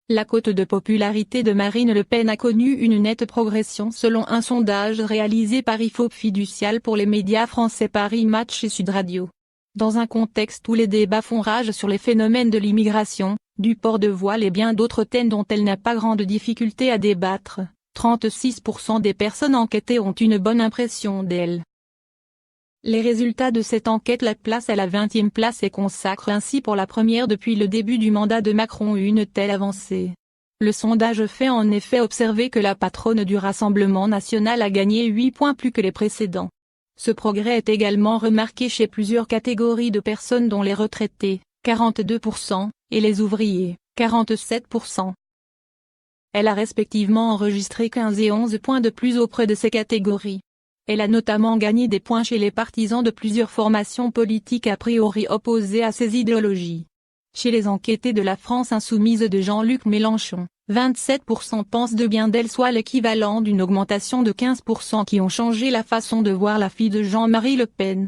La cote de popularité de Marine Le Pen a connu une nette progression selon un sondage réalisé par IFOP Fiducial pour les médias français Paris Match et Sud Radio. Dans un contexte où les débats font rage sur les phénomènes de l'immigration, du port de voile et bien d'autres thèmes dont elle n'a pas grande difficulté à débattre, 36% des personnes enquêtées ont une bonne impression d'elle. Les résultats de cette enquête la placent à la 20e place et consacrent ainsi pour la première depuis le début du mandat de Macron une telle avancée. Le sondage fait en effet observer que la patronne du Rassemblement national a gagné 8 points plus que les précédents. Ce progrès est également remarqué chez plusieurs catégories de personnes dont les retraités, 42%, et les ouvriers, 47%. Elle a respectivement enregistré 15 et 11 points de plus auprès de ces catégories. Elle a notamment gagné des points chez les partisans de plusieurs formations politiques a priori opposées à ces idéologies. Chez les enquêtés de la France insoumise de Jean-Luc Mélenchon, 27% pensent de bien d'elle, soit l'équivalent d'une augmentation de 15% qui ont changé la façon de voir la fille de Jean-Marie Le Pen.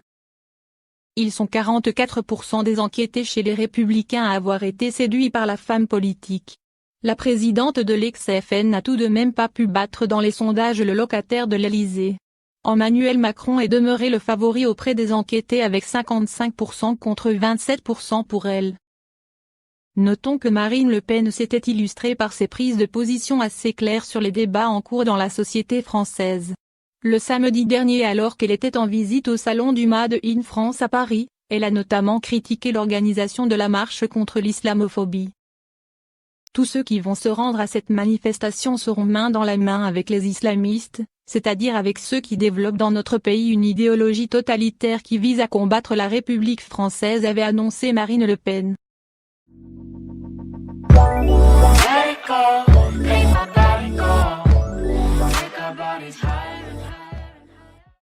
Ils sont 44% des enquêtés chez les Républicains à avoir été séduits par la femme politique. La présidente de l'ex-FN n'a tout de même pas pu battre dans les sondages le locataire de l'Élysée. Emmanuel Macron est demeuré le favori auprès des enquêtés avec 55% contre 27% pour elle. Notons que Marine Le Pen s'était illustrée par ses prises de position assez claires sur les débats en cours dans la société française. Le samedi dernier, alors qu'elle était en visite au salon du Made in France à Paris, elle a notamment critiqué l'organisation de la marche contre l'islamophobie. Tous ceux qui vont se rendre à cette manifestation seront main dans la main avec les islamistes, c'est-à-dire avec ceux qui développent dans notre pays une idéologie totalitaire qui vise à combattre la République française, avait annoncé Marine Le Pen. Let it go, make my body go, make our bodies high.